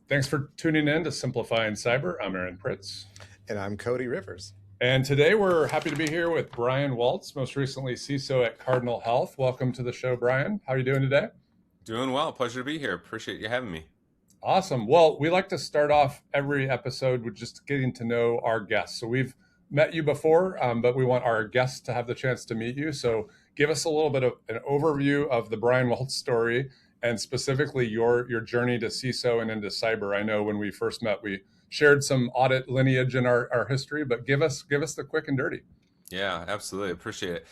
Thanks for tuning in to Simplifying Cyber. I'm Aaron Pritz. And I'm Cody Rivers. And today we're happy to be here with Brian Waltz, most recently CISO at Cardinal Health. Welcome to the show, Brian. How are you doing today? Doing well. Pleasure to be here. Appreciate you having me. Awesome. Well, we like to start off every episode with just getting to know our guests. So we've met you before, but we want our guests to have the chance to meet you. So give us a little bit of an overview of the Brian Waltz story, and specifically your journey to CISO and into cyber. I know when we first met, we shared some audit lineage in our history, but give us the quick and dirty. Yeah, absolutely. Appreciate it.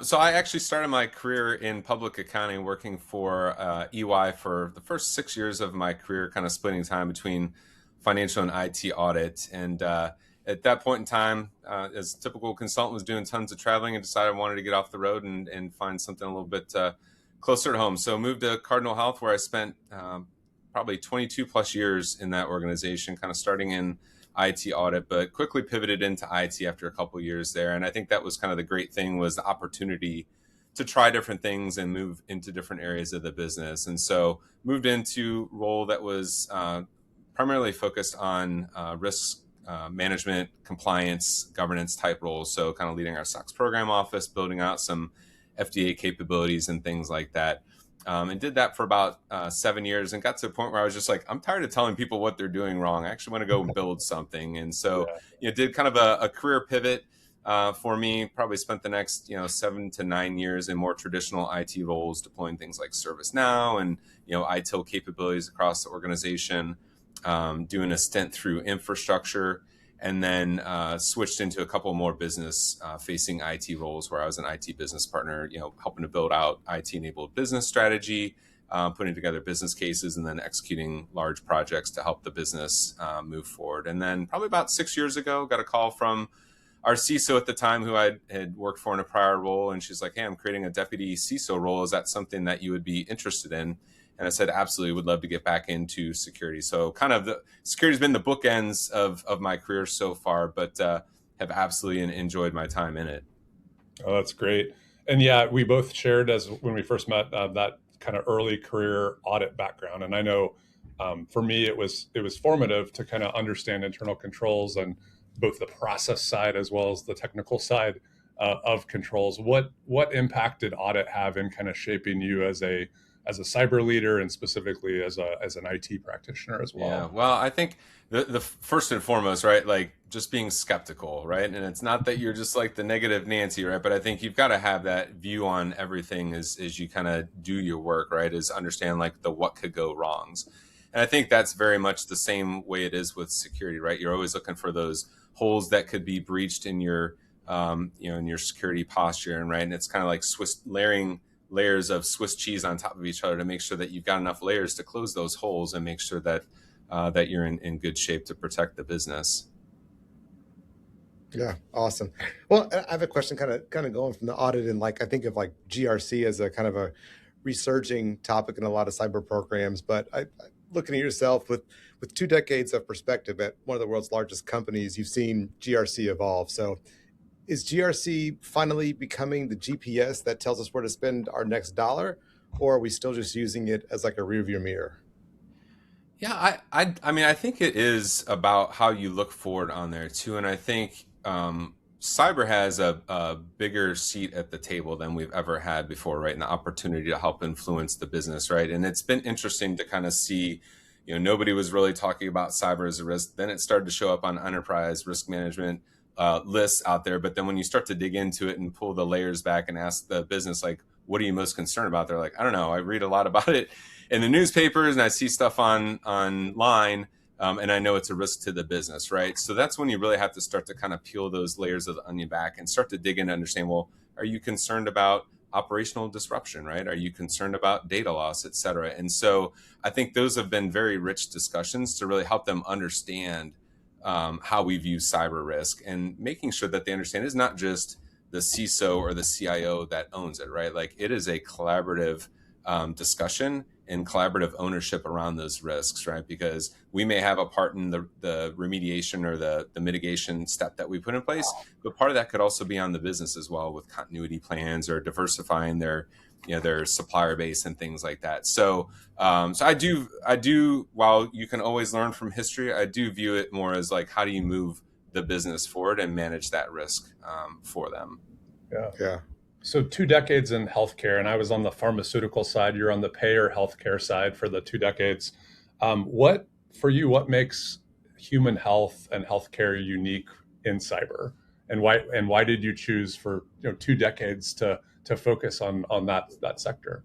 So I actually started my career in public accounting, working for EY for the first 6 years of my career, kind of splitting time between financial and IT audit. And at that point in time, as a typical consultant, was doing tons of traveling and decided I wanted to get off the road and find something a little bit closer to home. So moved to Cardinal Health, where I spent probably 22 plus years in that organization, kind of starting in IT audit, but quickly pivoted into IT after a couple of years there. And I think that was kind of the great thing, was the opportunity to try different things and move into different areas of the business. And so moved into a role that was primarily focused on risk management, compliance, governance type roles. So kind of leading our SOX program office, building out some FDA capabilities and things like that. And did that for about 7 years, and got to a point where I was just like, I'm tired of telling people what they're doing wrong. I actually want to go and build something. And so, did kind of a career pivot for me. Probably spent the next 7 to 9 years in more traditional IT roles, deploying things like ServiceNow and ITIL capabilities across the organization. Doing a stint through infrastructure, and then switched into a couple more business-facing IT roles, where I was an IT business partner, helping to build out IT-enabled business strategy, putting together business cases, and then executing large projects to help the business move forward. And then probably about 6 years ago, got a call from our CISO at the time, who I had worked for in a prior role, and she's like, "Hey, I'm creating a deputy CISO role. Is that something that you would be interested in?" And I said, absolutely, would love to get back into security. So kind of the security's been the bookends of my career so far, but have absolutely enjoyed my time in it. Oh, that's great. And yeah, we both shared, as when we first met, that kind of early career audit background. And I know for me, it was formative to kind of understand internal controls and both the process side as well as the technical side of controls. What impact did audit have in kind of shaping you as a cyber leader, and specifically as an IT practitioner as well? Yeah, well, I think the first and foremost, right, like just being skeptical, right? And it's not that you're just like the negative Nancy, right? But I think you've got to have that view on everything as you kind of do your work, right? Is understand like the what could go wrongs. And I think that's very much the same way it is with security, right? You're always looking for those holes that could be breached in your, in your security posture, and right? And it's kind of like layers of Swiss cheese on top of each other to make sure that you've got enough layers to close those holes and make sure that that you're in good shape to protect the business. Yeah, awesome. Well, I have a question kind of going from the audit, and I think of GRC as a kind of a resurging topic in a lot of cyber programs. But looking at yourself with 2 decades of perspective at one of the world's largest companies, you've seen GRC evolve. So is GRC finally becoming the GPS that tells us where to spend our next dollar, or are we still just using it as like a rearview mirror? Yeah, I mean, I think it is about how you look forward on there too. And I think cyber has a bigger seat at the table than we've ever had before, right? And the opportunity to help influence the business, right? And it's been interesting to kind of see, nobody was really talking about cyber as a risk. Then it started to show up on enterprise risk management lists out there. But then when you start to dig into it and pull the layers back and ask the business, like, what are you most concerned about? They're like, I don't know. I read a lot about it in the newspapers and I see stuff online. And I know it's a risk to the business, right? So that's when you really have to start to kind of peel those layers of the onion back and start to dig in and understand, well, are you concerned about operational disruption, right? Are you concerned about data loss, et cetera? And so I think those have been very rich discussions to really help them understand how we view cyber risk, and making sure that they understand it's not just the CISO or the CIO that owns it, right? Like, it is a collaborative discussion, and collaborative ownership around those risks, right? Because we may have a part in the remediation or the mitigation step that we put in place, but part of that could also be on the business as well, with continuity plans or diversifying their supplier base and things like that. So I do, while you can always learn from history, I do view it more as like, how do you move the business forward and manage that risk for them? Yeah. So 2 decades in healthcare, and I was on the pharmaceutical side. You're on the payer healthcare side for the 2 decades. What makes human health and healthcare unique in cyber, and why did you choose for 2 decades to focus on that sector?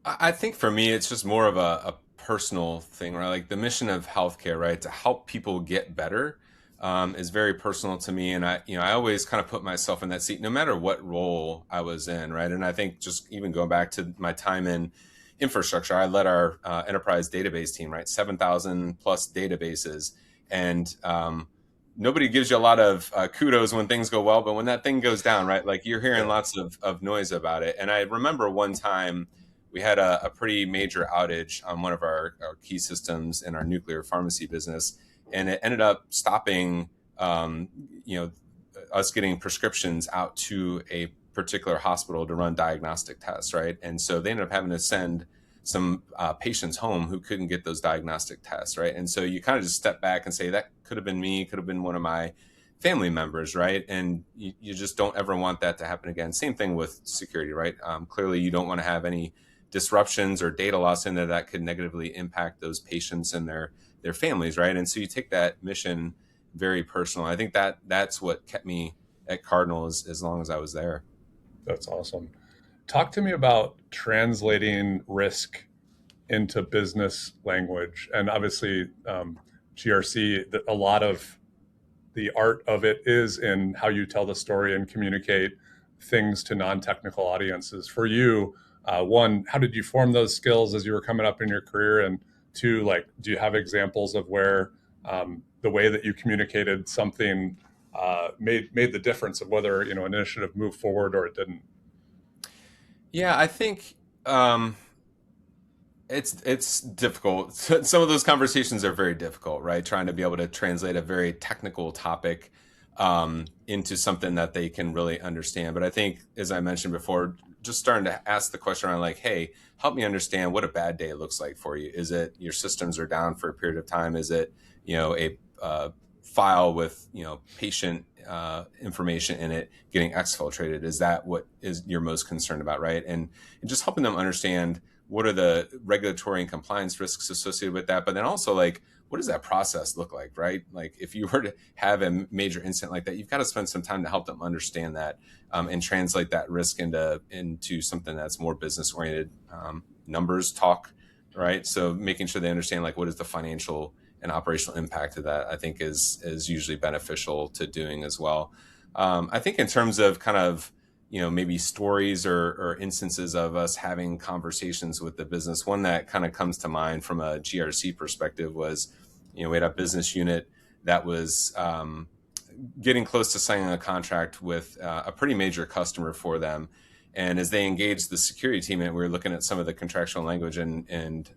I think for me, it's just more of a personal thing, right? Like the mission of healthcare, right, to help people get better, is very personal to me. And I always kind of put myself in that seat, no matter what role I was in, right? And I think just even going back to my time in infrastructure, I led our enterprise database team, right? 7,000 plus databases. And nobody gives you a lot of kudos when things go well, but when that thing goes down, right, like you're hearing lots of noise about it. And I remember one time we had a pretty major outage on one of our key systems in our nuclear pharmacy business. And it ended up stopping, us getting prescriptions out to a particular hospital to run diagnostic tests, right? And so they ended up having to send some patients home who couldn't get those diagnostic tests, right? And so you kind of just step back and say, that could have been me, could have been one of my family members, right? And you just don't ever want that to happen again. Same thing with security, right? Clearly, you don't want to have any disruptions or data loss in there that could negatively impact those patients and their families, right? And so you take that mission very personal. I think that's what kept me at Cardinal as long as I was there. That's awesome. Talk to me about translating risk into business language. And obviously, GRC, a lot of the art of it is in how you tell the story and communicate things to non-technical audiences. For you, one, how did you form those skills as you were coming up in your career? And two, like, do you have examples of where the way that you communicated something made the difference of whether an initiative moved forward or it didn't? Yeah, I think it's difficult. Some of those conversations are very difficult, right? Trying to be able to translate a very technical topic into something that they can really understand. But I think, as I mentioned before, just starting to ask the question around like, hey, help me understand what a bad day looks like for you. Is it your systems are down for a period of time? Is it, a file with, patient information in it getting exfiltrated? Is that what is you're most concerned about, right? And just helping them understand what are the regulatory and compliance risks associated with that, but then also like, what does that process look like, right? Like if you were to have a major incident like that, you've got to spend some time to help them understand that and translate that risk into something that's more business oriented. Numbers talk, right? So making sure they understand like what is the financial and operational impact of that, I think is usually beneficial to doing as well. I think in terms of kind of, maybe stories or instances of us having conversations with the business, one that kind of comes to mind from a GRC perspective was, we had a business unit that was getting close to signing a contract with a pretty major customer for them. And as they engaged the security team, we were looking at some of the contractual language and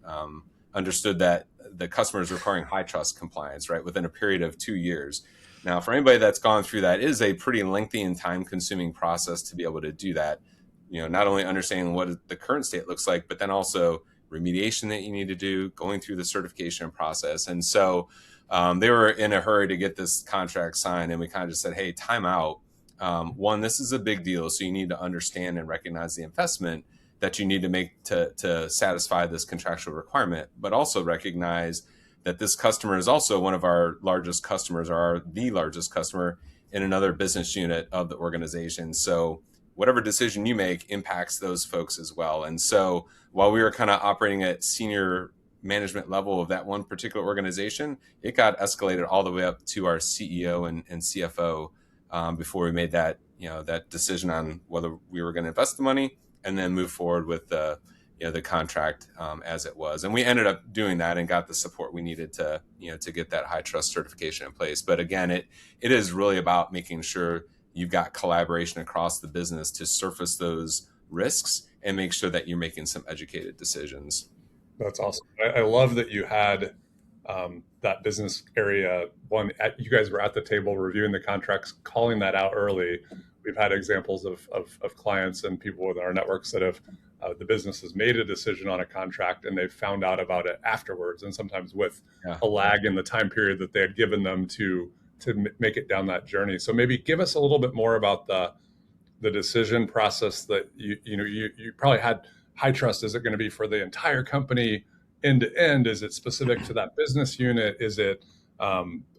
understood that the customer is requiring high trust compliance, right, within a period of 2 years. Now, for anybody that's gone through that, it is a pretty lengthy and time-consuming process to be able to do that. Not only understanding what the current state looks like, but then also remediation that you need to do, going through the certification process. And so they were in a hurry to get this contract signed, and we kind of just said, hey, time out. One, this is a big deal, so you need to understand and recognize the investment that you need to make to satisfy this contractual requirement, but also recognize that this customer is also one of our largest customers, or the largest customer in another business unit of the organization. So whatever decision you make impacts those folks as well. And so while we were kind of operating at senior management level of that one particular organization, it got escalated all the way up to our CEO and CFO before we made that decision on whether we were going to invest the money and then move forward with the contract as it was. And we ended up doing that and got the support we needed to get that high trust certification in place. But again, it is really about making sure you've got collaboration across the business to surface those risks and make sure that you're making some educated decisions. That's awesome. I love that you had that business area one. You guys were at the table reviewing the contracts, calling that out early. We've had examples of clients and people within our networks that have the business has made a decision on a contract and they've found out about it afterwards, and sometimes with a lag in the time period that they had given them to make it down that journey. So maybe give us a little bit more about the decision process that you probably had. HITRUST, is it going to be for the entire company end to end? Is it specific to that business unit? Is it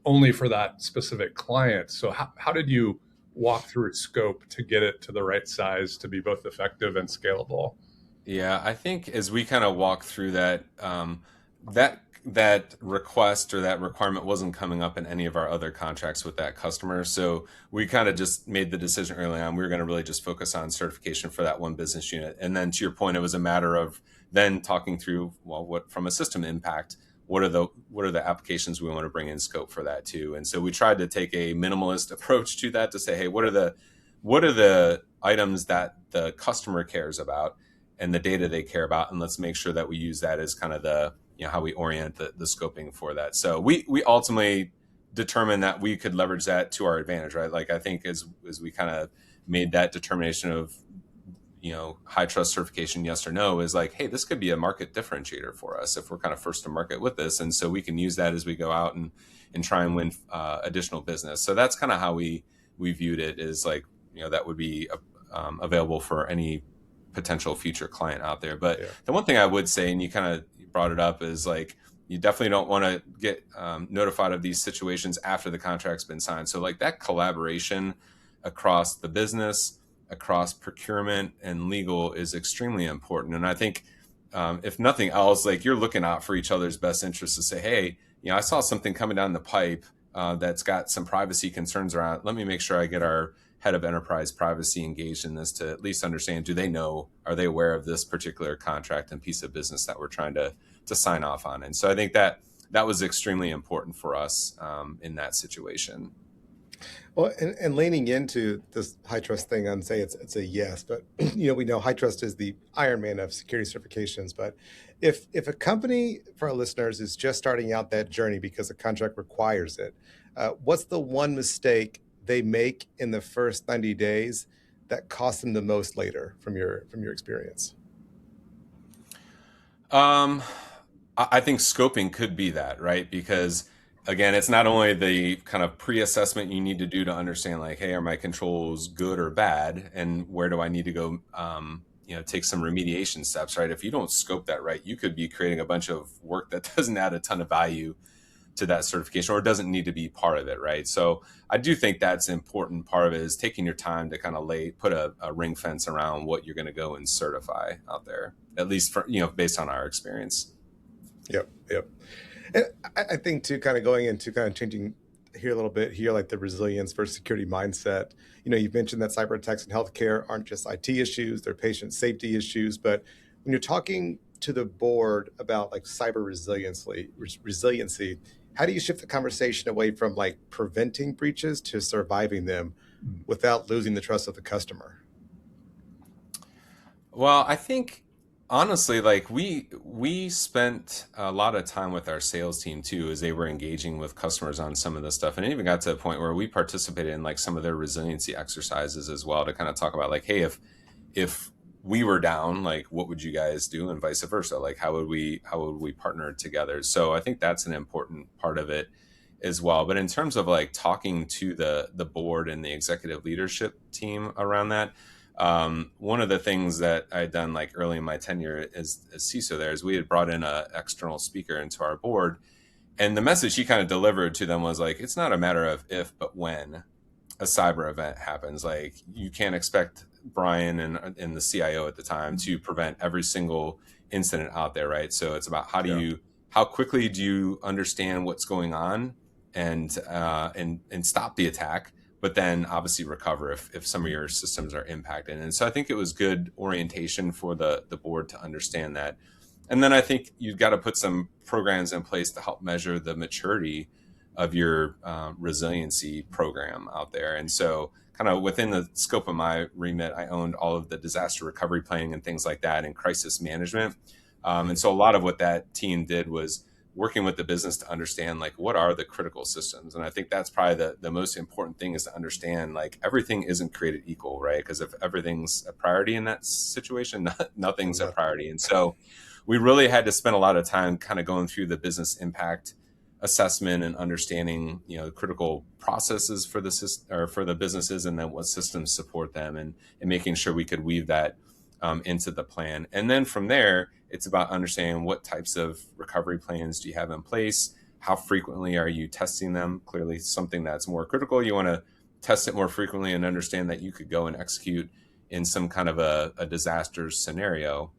only for that specific client? So how did you walk through scope to get it to the right size to be both effective and scalable? Yeah, I think as we kind of walk through that, that request or that requirement wasn't coming up in any of our other contracts with that customer. So we kind of just made the decision early on. We were going to really just focus on certification for that one business unit. And then to your point, it was a matter of then talking through, well, what from a system impact, what are the applications we want to bring in scope for that too? And so we tried to take a minimalist approach to that to say, hey, what are the items that the customer cares about and the data they care about, and let's make sure that we use that as kind of the how we orient the scoping for that. So we ultimately determined that we could leverage that to our advantage, right? Like I think as we kind of made that determination of HITRUST certification, yes or no, is like, hey, this could be a market differentiator for us if we're kind of first to market with this, and so we can use that as we go out and try and win additional business. So that's kind of how we viewed it, is like that would be available for any potential future client out there. But the one thing I would say, and you kind of brought it up, is like you definitely don't want to get notified of these situations after the contract's been signed. So like that collaboration across the business, across procurement and legal is extremely important. And I think if nothing else, like you're looking out for each other's best interests to say, hey, I saw something coming down the pipe that's got some privacy concerns around it. Let me make sure I get our head of enterprise privacy engaged in this to at least understand, do they know, are they aware of this particular contract and piece of business that we're trying to sign off on? And so I think that was extremely important for us in that situation. Well, and leaning into this HITRUST thing, I'd say it's a yes, but we know HITRUST is the Iron Man of security certifications. But if a company, for our listeners, is just starting out that journey because the contract requires it, what's the one mistake they make in the first 90 days that costs them the most later, from your experience? I think scoping could be that, right? Because again, it's not only the kind of pre-assessment you need to do to understand, like, hey, are my controls good or bad, and where do I need to go take some remediation steps, right? If you don't scope that right, you could be creating a bunch of work that doesn't add a ton of value to that certification, or doesn't need to be part of it, right? So I do think that's an important part of it, is taking your time to kind of put a ring fence around what you're going to go and certify out there, at least for, based on our experience. Yep. And I think too, kind of going into kind of changing here a little bit here, like the resilience versus security mindset. You've mentioned that cyber attacks in healthcare aren't just IT issues, they're patient safety issues. But when you're talking to the board about like cyber resiliency, how do you shift the conversation away from like preventing breaches to surviving them without losing the trust of the customer? Well, I think honestly, like we spent a lot of time with our sales team too, as they were engaging with customers on some of this stuff. And it even got to a point where we participated in like some of their resiliency exercises as well, to kind of talk about like, hey, if we were down, like what would you guys do, and vice versa? Like how would we partner together? So I think that's an important part of it as well. But in terms of like talking to the board and the executive leadership team around that, one of the things that I had done like early in my tenure as CISO there is we had brought in an external speaker into our board, and the message he kind of delivered to them was like, it's not a matter of if, but when a cyber event happens. Like you can't expect Brian and the CIO at the time to prevent every single incident out there, right? So it's about how quickly do you understand what's going on and stop the attack, but then obviously recover if some of your systems are impacted. And so I think it was good orientation for the board to understand that. And then I think you've got to put some programs in place to help measure the maturity of your resiliency program out there. And so kind of within the scope of my remit, I owned all of the disaster recovery planning and things like that and crisis management. And so a lot of what that team did was working with the business to understand like what are the critical systems. And I think that's probably the most important thing, is to understand like everything isn't created equal, right? Because if everything's a priority in that situation, nothing's a priority. And so we really had to spend a lot of time kind of going through the business impact assessment and understanding, critical processes for the businesses, and then what systems support them, and making sure we could weave that into the plan. And then from there, it's about understanding what types of recovery plans do you have in place? How frequently are you testing them? Clearly, something that's more critical, you want to test it more frequently and understand that you could go and execute in some kind of a disaster scenario.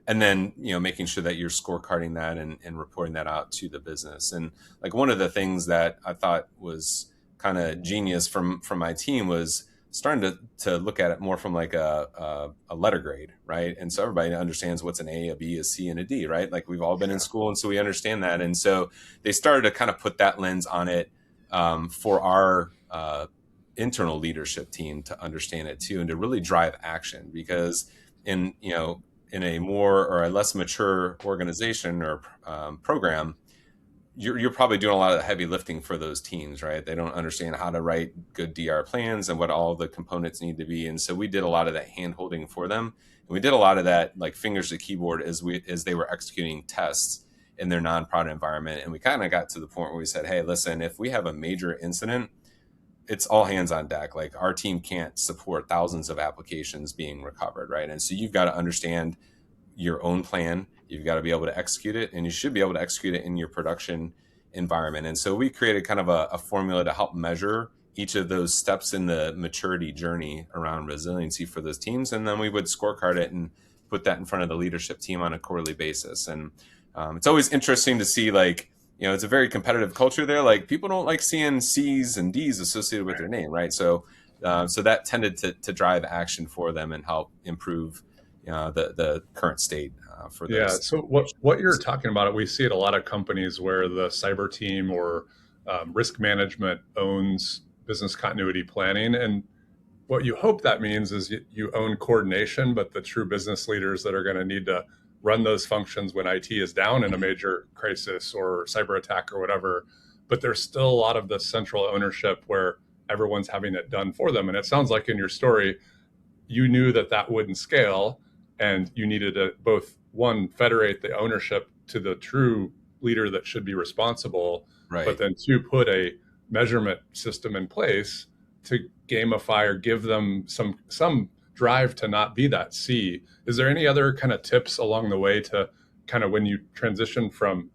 And then, making sure that you're scorecarding that and reporting that out to the business. And like one of the things that I thought was kind of genius from my team was starting to look at it more from like a letter grade, right? And so everybody understands what's an A, a B, a C, and a D, right? Like we've all been in school, and so we understand that. And so they started to kind of put that lens on it for our internal leadership team to understand it too, and to really drive action. Because in a more or a less mature organization or program, you're probably doing a lot of the heavy lifting for those teams, right? They don't understand how to write good DR plans and what all the components need to be. And so we did a lot of that hand holding for them. And we did a lot of that like fingers to keyboard as they were executing tests in their non-prod environment. And we kind of got to the point where we said, hey, listen, if we have a major incident, it's all hands on deck. Like our team can't support thousands of applications being recovered, right? And so you've got to understand your own plan. You've got to be able to execute it, and you should be able to execute it in your production environment. And so we created kind of a formula to help measure each of those steps in the maturity journey around resiliency for those teams. And then we would scorecard it and put that in front of the leadership team on a quarterly basis. And it's always interesting to see, like, it's a very competitive culture there. Like people don't like seeing C's and D's associated with their name, right? So that tended to drive action for them and help improve the current state for this. Yeah. So what you're talking about, we see at a lot of companies where the cyber team or risk management owns business continuity planning. And what you hope that means is you own coordination, but the true business leaders that are going to need to run those functions when IT is down in a major crisis or cyber attack or whatever. But there's still a lot of the central ownership where everyone's having it done for them. And it sounds like in your story, you knew that wouldn't scale, and you needed to both, one, federate the ownership to the true leader that should be responsible, right, but then two, put a measurement system in place to gamify or give them some drive to not be that C. Is there any other kind of tips along the way to kind of when you transition from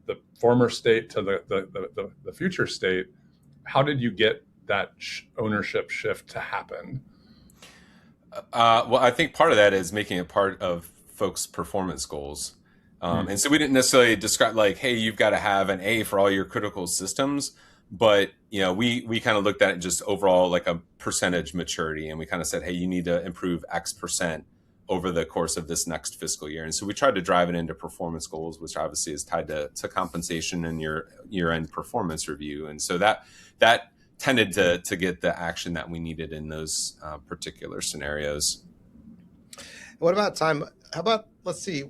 the former state to the future state, how did you get that ownership shift to happen? Well, I think part of that is making it part of folks' performance goals. And so we didn't necessarily describe like, hey, you've got to have an A for all your critical systems. But, we kind of looked at it just overall like a percentage maturity. And we kind of said, hey, you need to improve X percent over the course of this next fiscal year. And so we tried to drive it into performance goals, which obviously is tied to compensation and your year-end performance review. And so that tended to get the action that we needed in those particular scenarios. What about time? How about, let's see,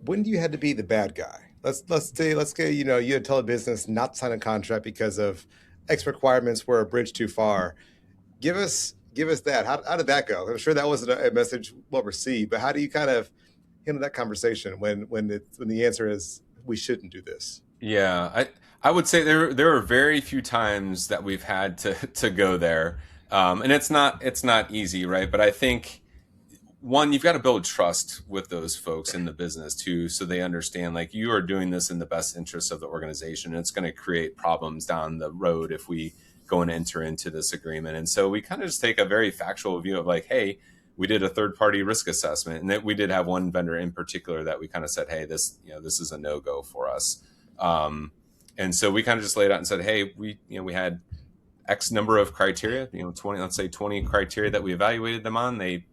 when do you had to be the bad guy? Let's say, you had to tell a business not to sign a contract because of X requirements were a bridge too far. Give us that. How did that go? I'm sure that wasn't a message well received, but how do you kind of handle that conversation when the answer is we shouldn't do this? Yeah, I would say there are very few times that we've had to go there, and it's not easy, right? But I think, one, you've got to build trust with those folks in the business too, so they understand like you are doing this in the best interest of the organization. And it's going to create problems down the road if we go and enter into this agreement. And so we kind of just take a very factual view of like, hey, we did a third-party risk assessment, and that we did have one vendor in particular that we kind of said, hey, this is a no-go for us. And so we kind of just laid out and said, hey, we had X number of criteria, 20 criteria that we evaluated them on. They,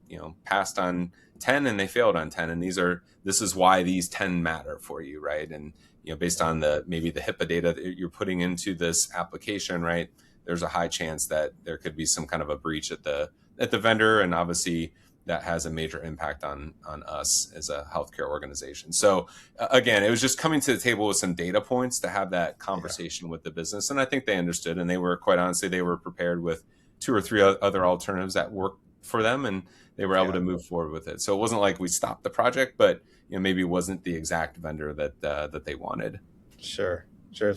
passed on 10 and they failed on 10. And this is why these 10 matter for you, right? And based on maybe the HIPAA data that you're putting into this application, right? There's a high chance that there could be some kind of a breach at the vendor, and obviously that has a major impact on us as a healthcare organization. So again, it was just coming to the table with some data points to have that conversation with the business, and I think they understood, and they were, quite honestly, they were prepared with 2 or 3 other alternatives that worked for them, and they were able to move forward with it. So it wasn't like we stopped the project, but maybe it wasn't the exact vendor that they wanted. Sure.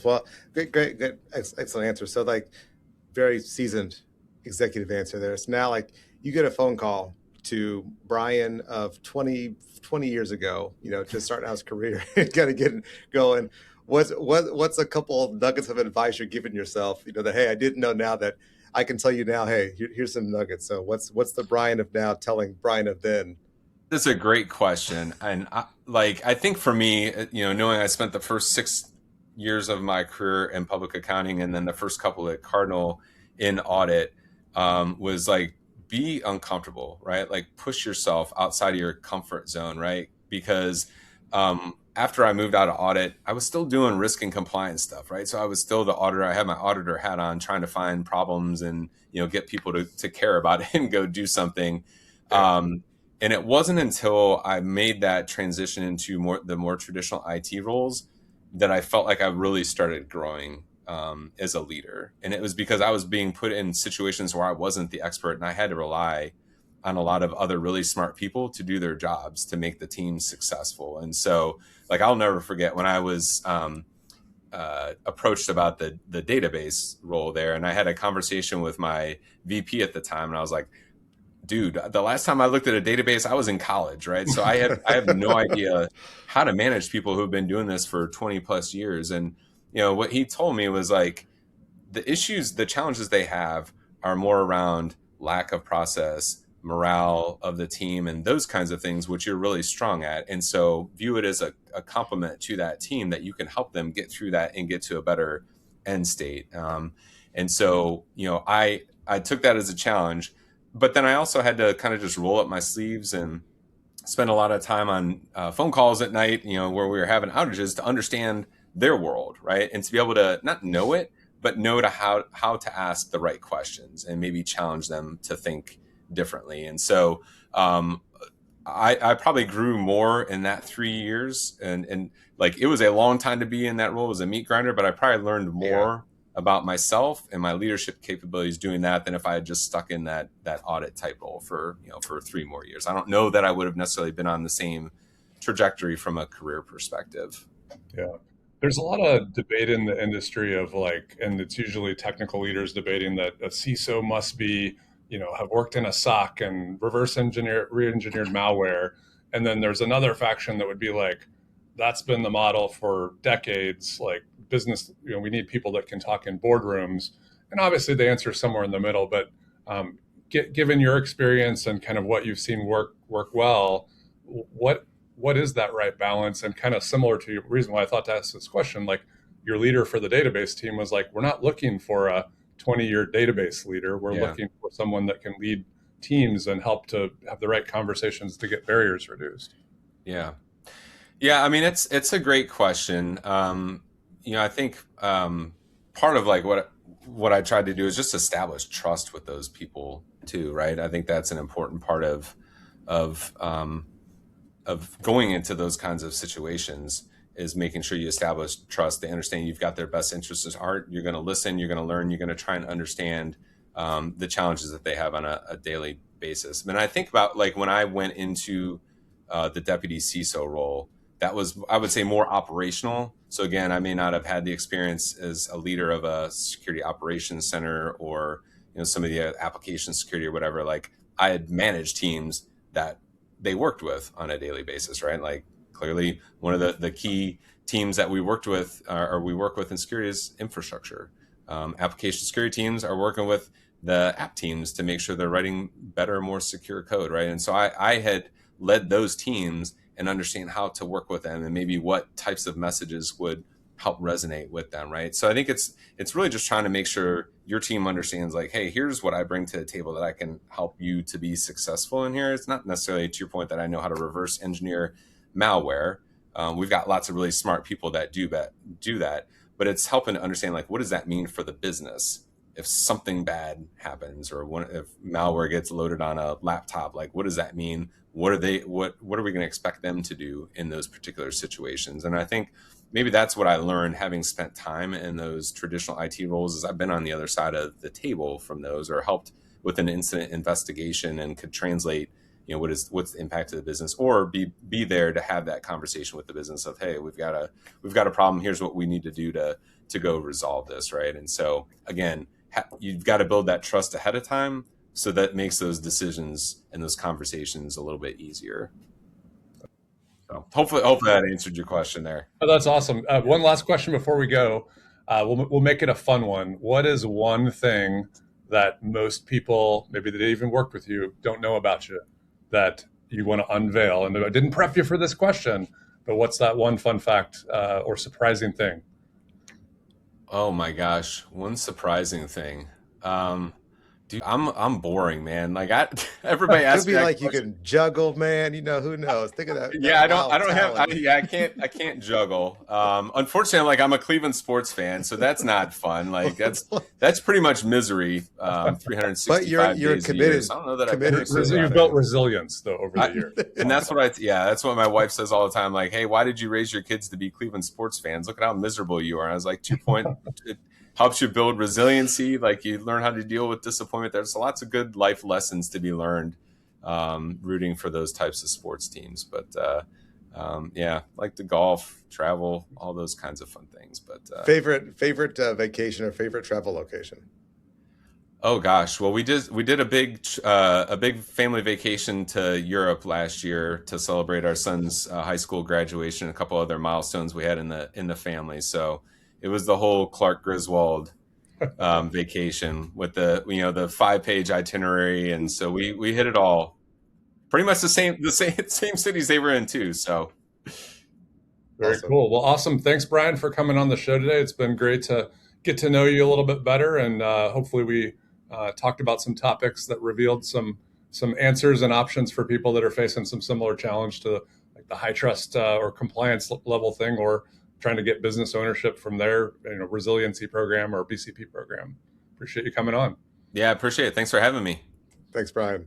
Well, great, excellent answer. So like, very seasoned executive answer there. So now, like, you get a phone call to Brian of 20 years ago, just starting out his career and kind of getting going. What's a couple of nuggets of advice you're giving yourself? That, hey, I didn't know, now that I can tell you now, hey, here's some nuggets. So what's the Brian of now telling Brian of then? That's a great question. And I think for me, knowing I spent the first 6 years of my career in public accounting and then the first couple at Cardinal in audit, was like, be uncomfortable, right? Like, push yourself outside of your comfort zone, right? Because after I moved out of audit, I was still doing risk and compliance stuff, right? So I was still the auditor. I had my auditor hat on, trying to find problems and get people to care about it and go do something. And it wasn't until I made that transition into the more traditional IT roles that I felt like I really started growing as a leader. And it was because I was being put in situations where I wasn't the expert, and I had to rely on a lot of other really smart people to do their jobs to make the team successful. And so, like, I'll never forget when I was approached about the database role there, and I had a conversation with my VP at the time, and I was like, dude, the last time I looked at a database, I was in college, right? So I have no idea how to manage people who've been doing this for 20 plus years. And, what he told me was like, the challenges they have are more around lack of process, morale of the team, and those kinds of things, which you're really strong at. And so view it as a compliment to that team, that you can help them get through that and get to a better end state. And so, I took that as a challenge. But then I also had to kind of just roll up my sleeves and spend a lot of time on phone calls at night, where we were having outages, to understand their world, right? And to be able to not know it, but know how to ask the right questions and maybe challenge them to think differently. And so I probably grew more in that 3 years. And like, it was a long time to be in that role. It was a meat grinder, but I probably learned more about myself and my leadership capabilities doing that than if I had just stuck in that audit type role for 3 more years. I don't know that I would have necessarily been on the same trajectory from a career perspective. Yeah. There's a lot of debate in the industry of like, and it's usually technical leaders debating that a CISO must be, have worked in a SOC and re-engineered malware. And then there's another faction that would be like, that's been the model for decades, like business, we need people that can talk in boardrooms. And obviously the answer is somewhere in the middle, but given your experience and kind of what you've seen work well, what is that right balance? And kind of similar to your reason why I thought to ask this question, like, your leader for the database team was like, we're not looking for a 20-year database leader. We're looking for someone that can lead teams and help to have the right conversations to get barriers reduced. Yeah. I mean, it's a great question. I think part of like what I tried to do is just establish trust with those people too, right? I think that's an important part of going into those kinds of situations, is making sure you establish trust. They understand you've got their best interests at heart. You're going to listen, you're going to learn, you're going to try and understand the challenges that they have on a daily basis. I mean, I think about like when I went into the deputy CISO role, that was, I would say, more operational. So again, I may not have had the experience as a leader of a security operations center or some of the application security or whatever. Like, I had managed teams that they worked with on a daily basis, right? Like, clearly one of the key teams that we worked with or we work with in security is infrastructure. Application security teams are working with the app teams to make sure they're writing better, more secure code, right? And so I had led those teams and understand how to work with them and maybe what types of messages would help resonate with them, right? So I think it's really just trying to make sure your team understands, like, hey, here's what I bring to the table that I can help you to be successful in here. It's not necessarily, to your point, that I know how to reverse engineer malware, We've got lots of really smart people that do that, but it's helping to understand, like, what does that mean for the business? If something bad happens, or if malware gets loaded on a laptop, like, what does that mean? What are we going to expect them to do in those particular situations? And I think maybe that's what I learned, having spent time in those traditional IT roles, is I've been on the other side of the table from those, or helped with an incident investigation, and could translate, what's the impact of the business, or be there to have that conversation with the business of, hey, we've got a problem. Here's what we need to do to go resolve this, right? And so again, you've got to build that trust ahead of time, so that makes those decisions and those conversations a little bit easier. So hopefully that answered your question there. Oh, that's awesome. One last question before we go. We'll make it a fun one. What is one thing that most people, maybe that even worked with you, don't know about you, that you want to unveil? And I didn't prep you for this question, but what's that one fun fact or surprising thing? Oh my gosh, one surprising thing. Dude, I'm boring, man. Like, everybody asks Could be me that like you question. can juggle, man. Who knows? Think of that. Yeah, I wild don't have, talent. I can't juggle. Unfortunately, I'm a Cleveland sports fan, so that's not fun. Like, that's pretty much misery. 365 But you're days a year. committed. So I don't know that Committed. You've built resilience though over the years. and that's what my wife says all the time. Like, hey, why did you raise your kids to be Cleveland sports fans? Look at how miserable you are. And I was like, 2 point. It helps you build resiliency. Like, you learn how to deal with disappointment. There's lots of good life lessons to be learned rooting for those types of sports teams. But yeah, like the golf, travel, all those kinds of fun things. But favorite vacation or favorite travel location? Oh gosh, well, we did a big family vacation to Europe last year to celebrate our son's high school graduation, and a couple other milestones we had in the family. So it was the whole Clark Griswold vacation with the 5-page itinerary, and so we hit it all. Pretty much the same cities they were in too. So very Awesome. cool. Well, awesome. Thanks, Brian, for coming on the show today. It's been great to get to know you a little bit better, and hopefully we talked about some topics that revealed some answers and options for people that are facing some similar challenge to like the high trust or compliance level thing, or trying to get business ownership from their resiliency program or BCP program. Appreciate you coming on. yeah, appreciate it. Thanks for having me. Thanks, Brian.